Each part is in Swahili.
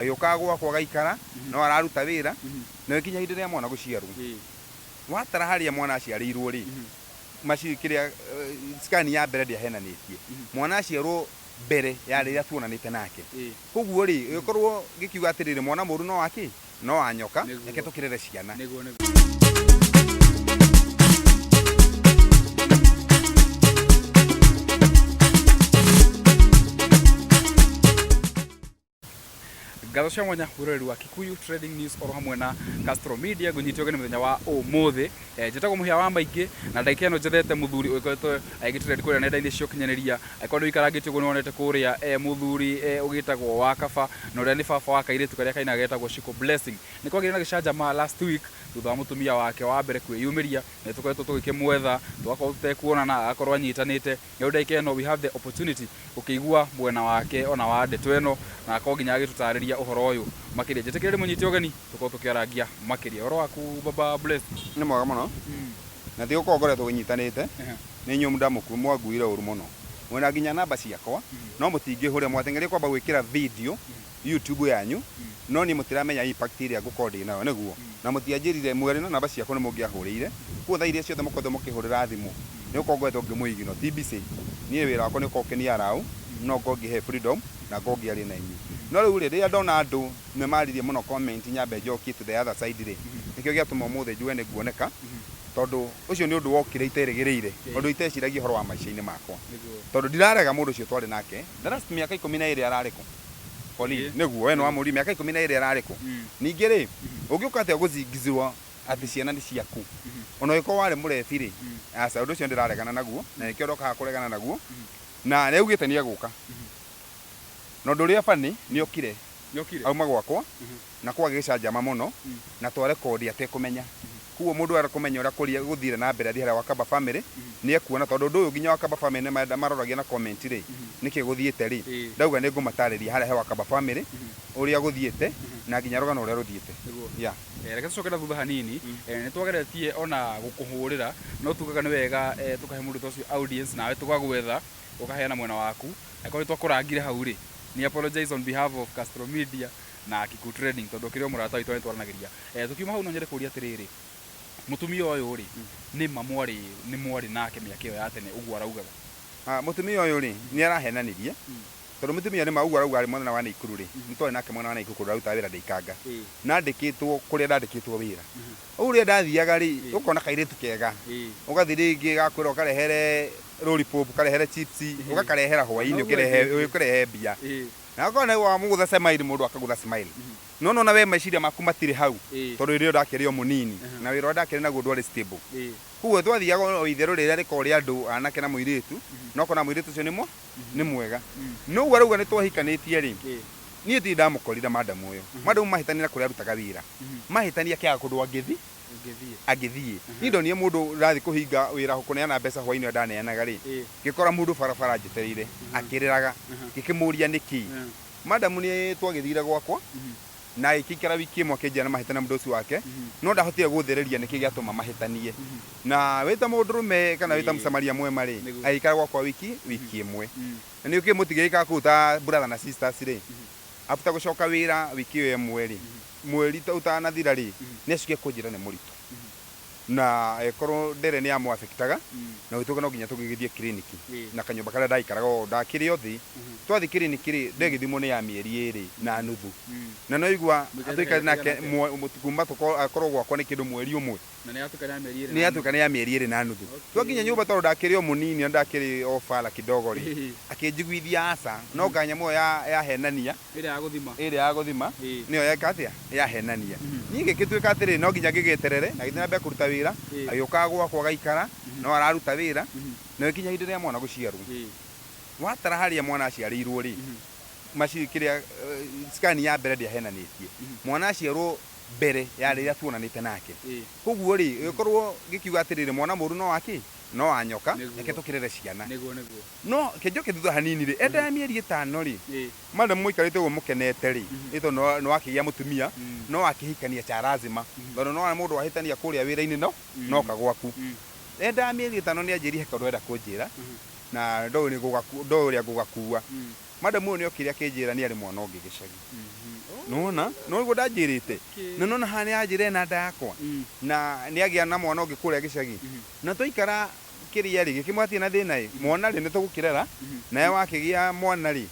Agĩũka gwakwa gaikara no araruta wĩra na ikinya hĩndĩ ya mwana gũciarwo watara harĩa mwana aciarĩirwo rĩ macini kĩrĩa scan ya mbere ndĩahenanĩtie mwana aciarwo mbere ya rĩrĩa tuonanĩte nake koguo rĩ gĩkorwo gĩkiuga atĩrĩrĩ mwana mũru no wake no anyoka reke tũkĩrere ciana Gatho cia mwanya urori wa Kikuyu Trading News oro hamwe na Castro Media gunyitio gani muthenya wa umuthi njitagwo muhia wa maingi na ndagika ino njethete muthuri ukoretwo agitrade kuria nenda-ini cio kinyanĩria akorwo ikarangĩtio guo nonete kuria muthuri ugitagwo Wakaba na uria ni baba wa kairitu karia kaina getagwo Shiku Blessing ni kwagire na gĩcanjama last week thutha wa mutumia wake wa Mbere kwĩyumĩria na tukoretwo tugĩkĩmwetha twakorwo tutekuonana akorwo anyitanĩte na ndagika ino we have the opportunity ukĩigua mwena wake ona wa ndeto ĩno na akorwo nginya agĩtutarĩria uhoro uyu makiria njitikire munyiti ogani tuko tukiarangia makiria oro waku baba Bless ni mwega muno na thio kongoretwo gunyitanite ni nyumu ndamuku mwaguire uru muno mwena nginya namba ciakwa no mutingihore mwatengeria kwamba gwikira video YouTube yanyu no ni mutiramenya impact iria ngukodi nayo niguo na mutianjirire mwere na namba ciakwa ni mungiahurire kuo tha iria ciothe mukothe mukihurira thimu ni ukongoretwo ngimuigino TBC ni wira wakwa ni kokenia rau no ngongihe freedom na ngongiaria na inyu no riu ria ndona andu ne maririe muno comment nyambe njoki to the other side ri nikio giatuma muthe njue ni guoneka tondu ucio ni undu wokire iterigiriire undu iteciragia horo wa maisha-ini makwa tondu ndirarega mundu ucio twari nake darast miaka 12 arariko poli niguo we no amuri miaka 12 arariko ningi ri ungiuka ate guzingizirwa ati ciana ni ciaku ona iko wari murebi ri asa undu ucio ndiraregana naguo na nikio ndoka kuregana naguo na neugite ni aguka no nduria fani ni okire auma gwakwa na kwa gĩcanjama muno na twa record atekumenya kuo mundu arakumenya ura kuria guthire na mbere ari Wakaba family ni ekuona tondu ndu uyu nginya Wakaba family ni maroragia na comment ri niki guthiite ri ndauga ni ngumatariria haria Wakaba family uria guthiite na nginya rogana uria ruthiite ya reke tucokera thutha hanini ni twageretie ona gukuhurira no tugaga ni wega tukahe mundu tocio audience nawe tugagwetha ukaheana mwena waku akorwo twakurangire hau ri ni apologize on behalf of Castro Media na Kikuyu Trading tondu kirio murata witu ni twaranagiria tukiuma hau no nyere kuria atiriri mutumia uyu ri ni mamwari ni mwari nake miaka iyo ya tene uguo araugaga mutumia uyu ri ni arahenanirie tondu mutumia ni maugwa arauga ari mwana wa Naikuru ri ni twari nake mwana wa Naikuru raruta wira ndikanga nandikitwo kuria ndandikitwo wira uria ndathiaga ri ukona kairitu kega ugathi ringi gakwira ukarehere roli pop karehere chips ugakarehera hwaini ukirehe bia na kona wa mugutha smile mundu akagutha smile no na we meciria maku matire hau tondu irio ndakirio munini na wira ndakire na gundu ari stable kuo twathiaga o itheru riria rikori andu anake na muiritu no kona muiritu cio ni mwega no warauga ni twahikanitie ri nie ti ndamukorire madam uyu madam mahitania kuria rutaga wira mahitania kia kundu agithie indo nie mundu rathi kuhinga wira kuneana mbeca hwaini ndaneanaga ri gikora mundu barabara njitereire akiriraga gikimuria niki madam ni twagithire gwakwa na ikikara wiki imwe kinjana mahitana mundu ucio wake no ndahotire guthereria niki giatuma mahitanie na wita mundu rume kana wita msamaria mwema ri aikara gwakwa wiki imwe ni ukimutigira kuta brother na sisters ri after gucoka wira wiki imwe ri mweri utanathira ri ni acike kunjira ni muritu na ekoro ndere ni amu affectaga na wituga no nginya tugigithie clinic na kanyumba kala ndaikaraga ndakiri othi twathi clinic ri ndegithimo ni ya mieri 2 na nuthu na no igwa atuika nake kuma akorwo gwakwa ni kindu mweri umwe na ni atuika ni ya mieri 2 na nuthu twakinya nyumba tondu ndakiri o munini ndakiri ofala kidogo ri akinjiguithia asa no nganyamo ya henania ire ya guthima niyo ya katia ya henania ninge gituika atiri no nginya ngigiterere na githina be kuruta wira agioka gwakwa gaikara no araruta wira na ikinya hĩndĩ ya mwana gũciarwo watara haria mwana aciarĩirwo ri macini kĩrĩa scan ya mbere ndĩahenanĩtie mwana aciarwo mbere ya rĩrĩa tuonanĩte nake koguo ri gĩkorwo gĩkiuga atĩrĩrĩ mwana mũru no wake no anyoka reke tũkĩrere ciana no kĩnjoke thutha hanini ri enda ya mieri 5 ri madam muikarĩte ũguo mũkenete ri ito no akĩgĩa mutumia no akĩhikania cha lazima tondu no mũndũ wahĩtania kũrĩa wĩra-inĩ no kagwaku enda ya mieri 5 ni anjĩri heka ndwenda kũnjĩra na ndo ũrĩa ngũgakua madam ũyũ nĩ okire akĩnjĩra nĩ arĩ mwana ũngĩ gĩcagi nona no go ndajirite na nona hani ajire na nda yakwa na ni agia na mwana ungi kuria gicagi na tuikara kiria ri gikimwatie na thina ri mwana ri ni tugukirera nae wakigia mwana ri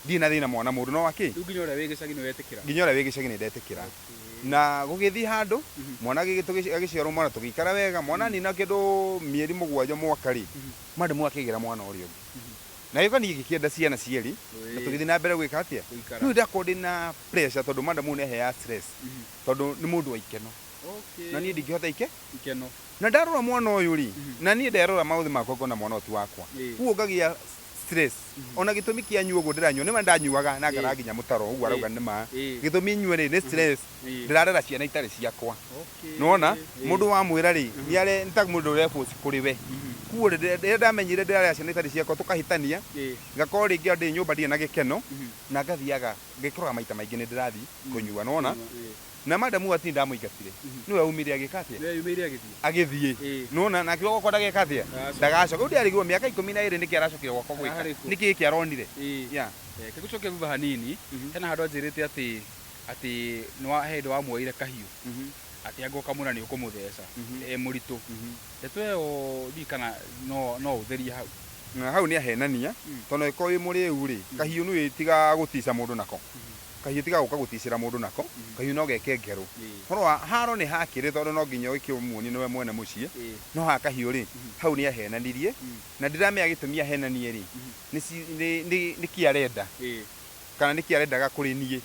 ndi na thina mwana mundu no waki nginya ora wi gicagi ni wetikira nginya ora wi gicagi ni ndetikira na gugithi handu mwana gigiciarwo mwana tugikara wega mwana ni na kindu mieri mugwanja mwaka ri madu mwakigira mwana urio na yuko ni gikienda ciana cieri na tugithi na mbere gwika atia no ndakodi na pressure tondu madamu ne heya stress tondu ni mundu wa ikeno na ni ndingihota ikeno na ndarora mwana uyu ri na ni nderora mauthi makwa kona mwana otu wakwa kuo ngagia stress ona gitumi kia nyugo ndiranyua ni mandanyuaga na ngara nginya mutaro ugu arauga ni ma gitumi nyue ni stress ndirarera ciana itari ciakwa nona mundu wa mwira ri ni are nta mundu refusi kuri we kuo ndamenyire ndirarera ciana itari ciakwa tukahitania ngakora ringi ndi nyumba ndi na gikeno na ngathiaga ngikora maita maingi ni ndirathi kunyua nona na madamu ati ndamuigatire niwe umire agikatia agithie nona na kioko kwa ndagikatia ndagacoka ndi arigwo miaka 12 niki aracokire gwakwa gwika niki ki aronire ya kigucoke thutha hanini hena handu anjirite ati nwa hendo wa muoire kahiu ati agoka muna ni ukumutheca muritu ndetwe o ndikana no utheria hau na hau ni ahenania tono iko wi muri uri kahiu nu itiga gutica mundu nako kahiu tiga guka guticira mundu nako kahiu no geke ngeru horo haro ni hakire tondu no nginya ikiumuoni niwe mwene mucie no ha kahiu ri hau ni ahenanirie na ndirame agitumia henanie ri ni kiarenda kana ni kiarendaga kuri nie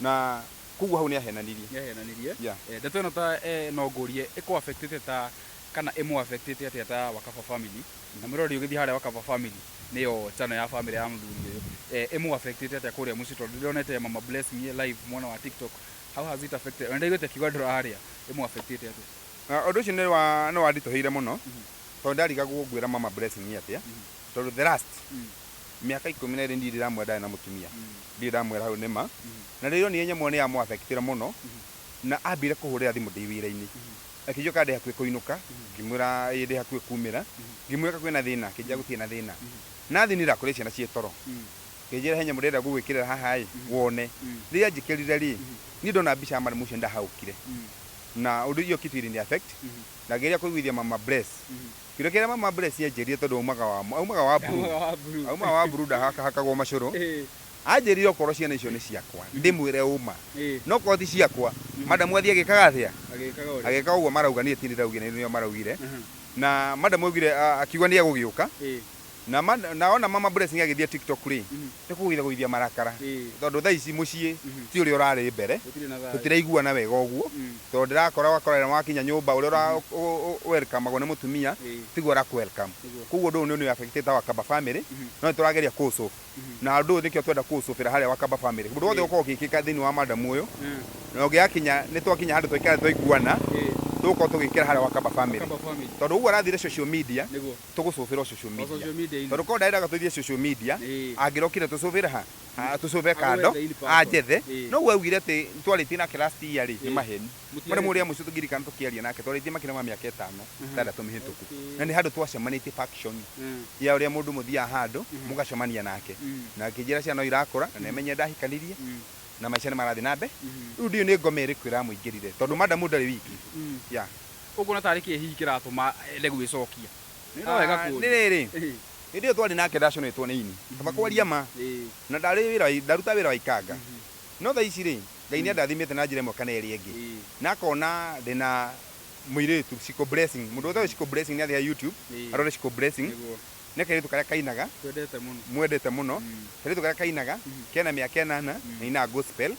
na kugu hau ni ahenanirie ndeto no ta no ngurie iko affected ta kana emo affected atia ta Wakaba family na mirori ugithi haria Wakaba family niyo channel ya family ya mthuri emo affected atia kuria musito ndionete mama bless me live mwana wa TikTok how has it affected and ndaigote kigondro haria emo affected atia undu ucio no wanditoheire muno tondu ndariga gugwira mama bless me atia tondu the last miaka 12 ndi ndiramwenda na mutumia ndiramwera hau nima na riro ni nyamwe ni amu affected muno na ambire kuhurira thimu ndi wira-ini akijoka ndi hakwe kuinuka ngimura ndi hakwe kumira ngimweka kwina thina kija gutie na thina na thinira kuri ciana cietoro kijira henya murenda gugwikirira haha wone ria njikirire ri ni ndona mbica mara mucio ndahaukire na undu iyo kitu ni affect na geria kuigwithia mama bless kiro kira mama bless yenjerie tondu umaga wa bruda hakagwo macuru anjirire okoro ciana icio ni ciakwa ndimwire uma no koti ciakwa madamu athie agikaga atia agika uguo marauga ni tindira ugine niyo maraugire na madamu augire akiuga ni agugiuka na ona mama blessing agithia TikTok ri tikugitha guithia marakara tondu tha ici mucie ti uri urari mbere tutiraigua na wega uguo tondu ndirakora wakorera wakinya nyumba uri welcome agone mutumia tigwo ra welcome kuguo ndu ni affected ta Wakaba family no turageria kuso na ndu nikio twenda kusufira haria Wakaba family ndu wothe uko gikika thini wa madamu uyu na ugiakinya ni twakinya handu twikara twaiguana tuko tugikira haria Wakaba family tondu uguo arathire social media tugucufira social media tondu ko ndairaga tuthie social media angirokire tucufira tucufe kando ajethe no gwaugire ati twaritie nake last year ri ni maheni mara muria mucio tugirikana tukiaria nake twaritie makina ma miaka 5 tandatu mihituku na ni handu twacemanitie faction ya uria mundu muthia handu mugacemania nake na kijira cia no irakora na emenye ndahikanirie na maisha ni marathi nambe ndio ni ngome iri kwira muingirire tondu madamu ndari wiki ya uguo na tariki hihi kiratuma ende gwicokia ni no wega ku ni riri ndio twari nake ndaconetwo ni ini tubakwaria ma na ndari wira ndaruta wira wa ikanga no tha ici ri ngai ni ndathimite na njire mwaka na eri engi na kona ndina muiretu Shiku blessing mundu othe Shiku blessing ni athia YouTube arore Shiku blessing ne kairetu karia kainaga mwendete muno kairetu karia kainaga kena miaka 8 na ina gospel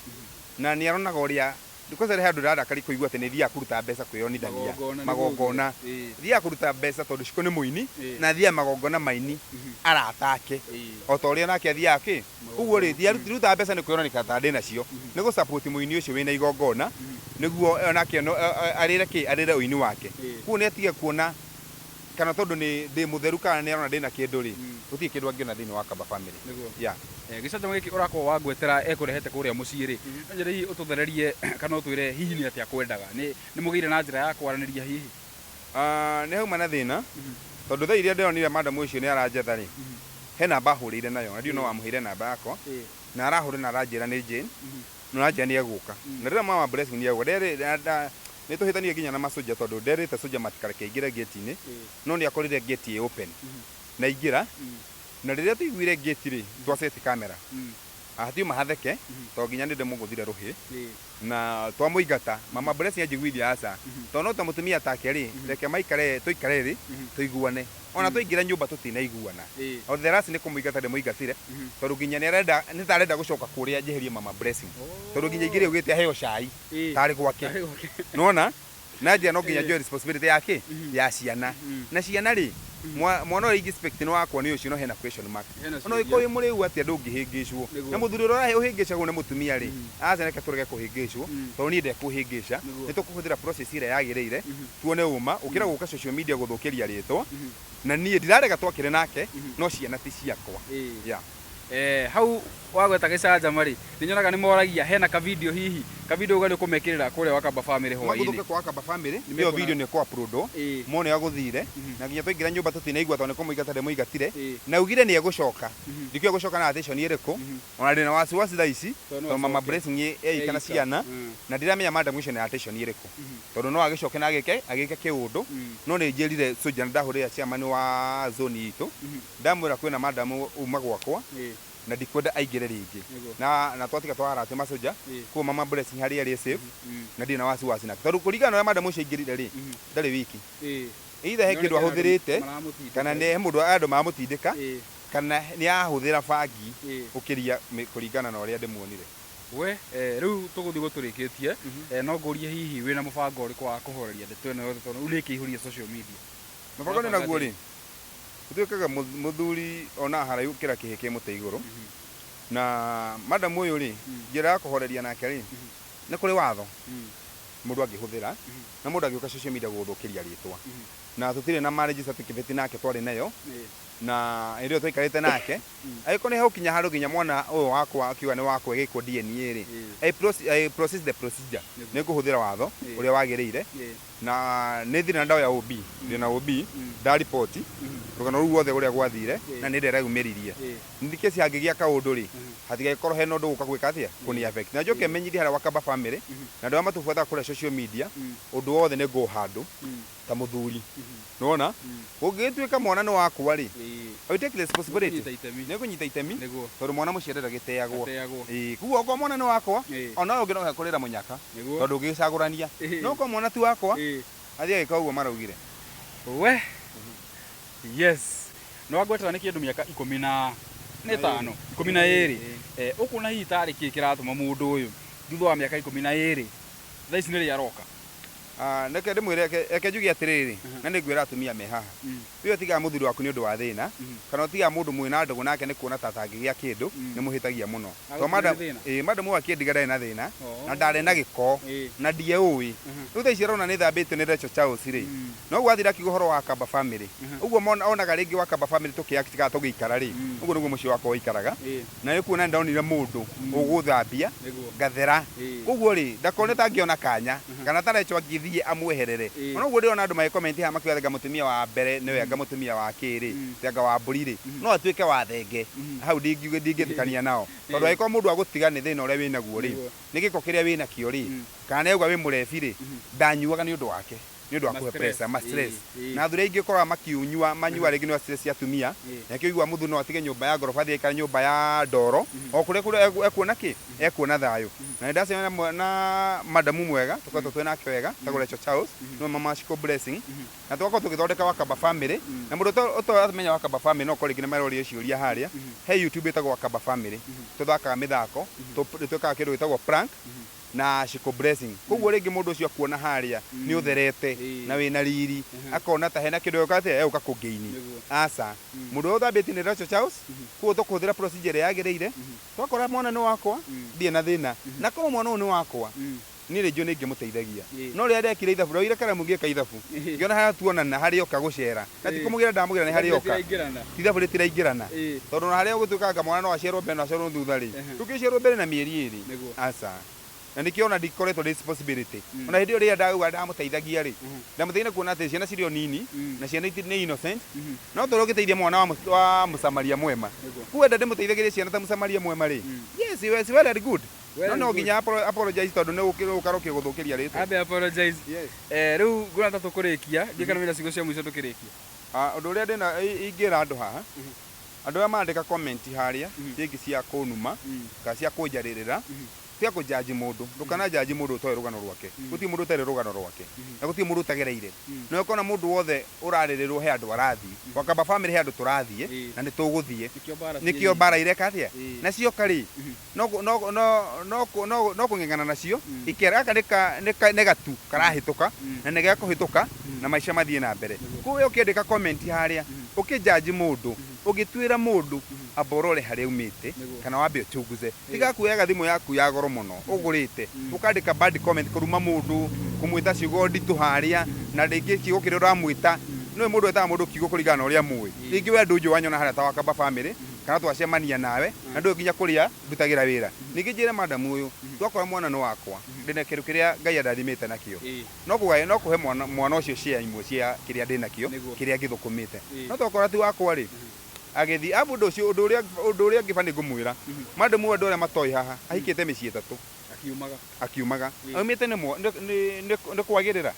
na ni aronaga uria ndikoze re handu rada kari kuigua ati ni thia kuruta mbeca kwiyonithania magongona thia kuruta mbeca tondu Shiku ni muini na thia magongona maini aratake o to ria nake thia aki uguo ri thia ruta mbeca ni kuyonika ta ndi nacio ni gu support muini ucio wina igongona niguo nake arire uini wake ku ne tige kuona kana tondu ni ndi mutheru kana ni arona ndina kindu ri uti kindu angiona thini wa Wakaba family ya gicanjamo giki urako wangwetera ekurehete kuria mucii ri njire hihi ututhererie kana utwire hihi ni atia kwendaga ni mugire na njira ya kwaraniria hihi ni hauma na thina tondu tha iria ndionire madamu ucio ni aranjetha ri he namba ahurire nayo ndio no amuhire namba yakwa na arahurire na aranjira ni Jane no aje ni eguka na rira mama blessing ni eguka nä tå hä tanie nginya na masoja tondå nderä te soja matikareke ingä re gate-inä no nä akorire gate ä open na ingä ra na rä rä a tå iguire gate rä twaceti kamera ahatiuma hatheke to nginya nä ndä må gå thire rå hä na twamå ingata mama blessing anjiguithie aca tondå no ta må tumia take rä reke maikare tå ikare rä tå iguane ona tå ingä ra nyå mba tå tinaiguana o therasi nä kå må ingata ndä må ingatire tondå nginya nä tarenda gå coka kå rä a njeherie mama blessing tondå nginya ingä rä å gä te aheo cai tarä gwake nona na njä no nginya njoe responsibility yake ya ciana na ciana rä mwana å respect nä wakwa nä å cio no hena question mark ona å ä må rä u atä a ndå ngä hä ngä cwo na må thuri å rä å hä ngä cagwo nä må tumia rä aceneke tå rege kå hä ngä cwo tondå niä ndekå hä ngä ca nä tå kå hå thä ra process ä rä a yagä rä ire tuone å ma å kä ra gå ka social media gå thå kä ria rä two na niä ndirarega twakä re nake no ciana ti ciakwa hau wagweta gicanja rĩ nĩ nyonaga nĩ moragia hena ka video hihi ka video gani kũmekĩrĩra kũrĩa Wakamba family hwainĩ magũthũke kwa Wakamba family nĩyo video nĩ kwa upload mone agũthire na nginya tũingĩra nyũmba tũtinaigua tondũ nĩ kũmũingata ndĩmũingatire na ugire nĩ egũcoka ndikĩo egũcoka na attention ĩrĩkũ ona ndĩna wasiwasi thaa ici tondũ mama blessing kana ciana na ndiramenya madam ũcio nĩ attention ĩrĩkũ tondũ no agĩcoke na agĩke kĩũndũ no nĩ njĩrire soja ndahũrĩra chairman wa zone itũ ndamwĩra kwĩna madam uma gwakwa na ndikwenda aingĩre rĩngĩ na twatiga twarate masoja kwa mama blessing harĩa arĩ safe na ndina wasiwasi nake tondũ kũringana na madam ũcio aingĩrire rĩ ndarĩ wiki either he kĩndũ ahũthĩrĩte kana nĩ mũndũ andũ mamũtindĩka kana nĩ ahũthĩra bangi ũkĩria kũringana na ũrĩa ndĩmuonire we rĩu tũgũthiĩ gũtũrĩkĩtie no ngũrie hihi wĩna mũbango ũrĩkũ wa kũhoreria ndeto ĩno yothe tondũ rĩu nĩkĩihũrie social media mũbango nĩ naguo rĩ tuĩkaga mũthuri ona haraihu kĩra kĩhĩ kĩ mũtĩ igũrũ na madam ũyũ rĩ njĩra ya kũhoreria nake rĩ nĩ kũrĩ watho mũndũ angĩhũthĩra na mũndũ angĩũka social media gũthũkĩria rĩtwa na tũtirĩ na marriage certificate nake twarĩ nayo na ĩrĩa tũikarĩte nake agĩkorwo nĩ hau kinya harũ nginya mwana ũyũ wakwa akiuga nĩ wakwa gĩkwo DNA rĩ I process the procedure nĩ ngũhũthĩra watho ũrĩa wagĩrĩire na nĩ thire na ndawa ya OB ndĩ na OB nda report rũgano rũu rwothe ũrĩa gwathire na nĩ ndĩreyumĩririe nĩ kesi hangĩgĩa kaũndũ rĩ hatigagĩkorwo hena ũndũ gũka gwĩka atĩa kũni affect na njoke menyithie harĩa Wakamba family na andũ arĩa matũbuataga kũrĩa social media ũndũ wothe nĩ ngũhandũ ta mũthuri nona ũngĩtuĩka mwana nĩ wakwa rĩ I take responsibility nĩ kũnyita itemi tondũ mwana mũciarĩra gĩteagwo kuguo okorwo mwana nĩ wakwa ona ũngĩ no hekũrĩra mũnyaka tondũ ũngĩcagũrania no okorwo mwana ti wakwa athiĩ agĩka ũguo maraugire we yes no agwetera nĩ kĩndũ mĩaka 15 12 ũkuona hihi tarĩ kĩ kĩratũma mũndũ ũyũ thutha wa mĩaka 12 thaa ici nĩ rĩ aroka neke ndĩmwĩre eke njuge atĩrĩrĩ na nĩ ngwĩra atumia me haha rĩu tiga mũthuri waku nĩ ũndũ wa thĩna kana ũtiga mũndũ mwĩna ndũgũ nake nĩ kuona ta atangĩgĩa kĩndũ nĩ mũhĩtagia mũno madam ũyũ akĩndiga ndarĩ na thĩna na ndarĩ na gĩko na ndiĩũĩ rĩu thaa ici arona nĩ thambĩtio nĩ Rachel Charles rĩ noguo athire akiuga ũhoro wa Wakamba family ũguo onaga rĩngĩ Wakamba family tũkĩakitiga tũgĩikara rĩ ũguo nĩguo mũciĩ wakwa ũikaraga na nĩ kuona nĩ ndonire mũndũ ũgũthambia ngathera ũguo rĩ ndakone tangĩona kanya kana ta Rachel agĩthiĩ amweherere ona ũguo ndĩrona andũ magĩkomenti haha makiuga anga mũtumia wa Mbere nĩwe anga mũtumia wa Kĩrĩ anga wa Mbũri rĩ no atuĩke wa thenge hau ndingĩthikania nao tondũ agĩkorwo mũndũ agũtiga nĩ thĩna ũrĩa wĩnaguo rĩ nĩ gĩko kĩrĩa wĩnakĩo rĩ kana nĩauga wĩ mũrebi rĩ ndanyuaga nĩ ũndũ wake nĩ ũndũ wa kũhe pressure ma stress na athuri aingĩ ũkoraga makiunyua manyua rĩngĩ nĩ stress ya atumia na kĩigua mũthuri no atige nyũmba ya ngoroba thiĩ nyũmba ya ndoro o kũrĩa ekuona kĩ ekuona thayũ na ndacemania na madamu mwega tũkoretwo twĩ nake wega tagwo Rachel Charles no mama Shiku blessing na twakorwo tũgĩthondeka Wakamba family na mũndũ ũtamenya Wakamba family no ũkorwo rĩngĩ nĩ maroria ciũria harĩa he YouTube ĩtagwo Wakamba family tũthakaga mĩthako twĩkaga kĩndũ gĩtagwo prank na Shiku blessing koguo rĩngĩ mũndũ ũcio akuona harĩa nĩ ũtherete na wĩna riri akona ta hena kĩndũ gĩũkate ũka kũngeini aca mũndũ ũyũ ũthambĩtie nĩ Rachel Charles koguo tũkũhũthĩra procedure yagĩrĩire twakora mwana nĩ wakwa ndirĩ na thĩna na korwo mwana ũyũ nĩ wakwa niĩ rĩngĩ nĩ ingĩmũteithagia no rĩrĩa ndekire ithabu rĩu karamu ngĩka ithabu ngĩona harĩa tuonana harĩa oka gũcera na ti kũmũgĩra ndamũgĩra nĩ harĩa oka ithabu rĩtiraingĩrana tondũ na harĩa ũgũtuĩka anga mwana no aciarwo mbere na aciarwo thutha rĩ tũkĩciarwo mbere na mĩeri ĩrĩ aca na nikiona ndikoretwo responsibility ona hĩndĩ ĩrĩa ndauga ndamũteithagia rĩ ndamũteithia kuona atĩ ciana cirĩ o nini na ciana nĩ innocent no tũrĩ ũgĩteithia mwana wa mũsamaria mwema kuenda ndĩmũteithagia ciana ta mũsamaria mwema rĩ yes very good no nginya apologize tondu ne ukarokia guthukiria ritu abe apologize riu ngurata tukurikia ngikana wina cigo cia muico tukirikia undu uria ndina ingira andu haha andu aya mandika comment haria ringi cia kunuma ka cia kunjaririra tia kujaji mundu ndukana jaji mundu utoe rugano rwake guti mundu utere rugano rwake na guti mundu utagereire no ukona mundu wothe uraririrwo he andu arathi wakaba family he andu turathie na ni tuguthie nikio bara ireka atia na cio kari no kungengana nacio ikera aka negatu karahituka na nege kuhituka na maisha mathie na mbere kuwe ukendika comment haria ukijaji mundu ugitwira mundu aborore hari umite kana wambe utunguze tiga kuyaga thimu yaku ya goro muno ugurite ukandika bad comment kuruma mundu kumwita ciugo nditu haria na ringi kiugo kiri uramwita no mundu eta mundu kiugo kurigana uria muwi ringi we nduju wanyona haria ta wakaba family kana twacemania nawe na ndu nginya kuria ndutagira wira ningi njire madam uyu twakora mwana no wakwa ndina kiru kiria ngai ndathimite nakio no kuhe mwana ucio cia imwe cia kiria ndinakio kiria ngithukumite no twakora ti wakwa ri agethi abundo ucio undu uria ngibani ngumwira madam uyu andu aria matoi haha ahikite micii 3 akiumaga aumite ni kwagirira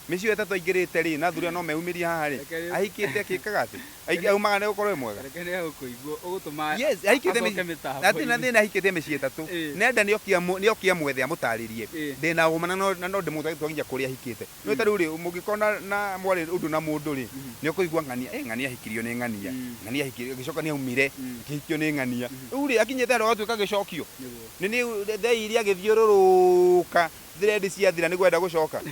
micii 3 aingirite ri na thuria no meumiria haha ri ahikite akikaga ati aumaga ne gukorwo mwega rekene ya kuigwo ugutuma yes ahikite na thina ahikite micii 3 nenda niokia mwethe amutaririe ndina umana no ndimuta twangia kuria ahikite no taru ri mugikona na mwari undu na mundu ri ni ukuigwa ngania hikirio ni ngania hikirio gicoka ni aumire gikio ni ngania uri akinyete ro atuika gicokio ni thei iria githiururuka thread cia thira ni gwenda gucoka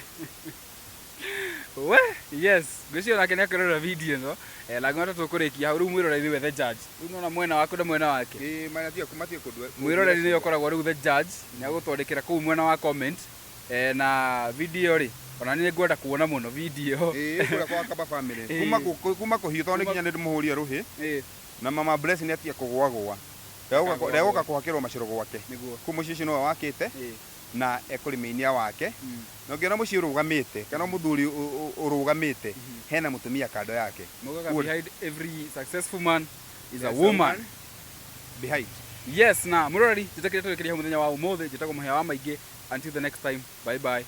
we yes gwicio nake nakorera video no la ngota tukurikia hau mwiroreri niwe the judge unona mwena wako na mwena wake manatia kumatia kudwe mwiroreri ni yokoragwo riu the judge ni agutwandikira kuu mwena wa comment na video ri ona ni ngwenda kuona muno video kura kwa kaba family kuma Kuhithoria nginya ni muhuria ruhi na mama bless ni atia kugwagwa ndauka kuhakirwo maciro gwake kumucici no wakite na ekuriminia wake no ngiona muci urugamite kana muthuri urugamite hena mutumia kando yake behind every successful man is a woman behind yes na murori jitakire tukiria muthenya wa umuthi jitagwo muhia wa maingi until the next time bye bye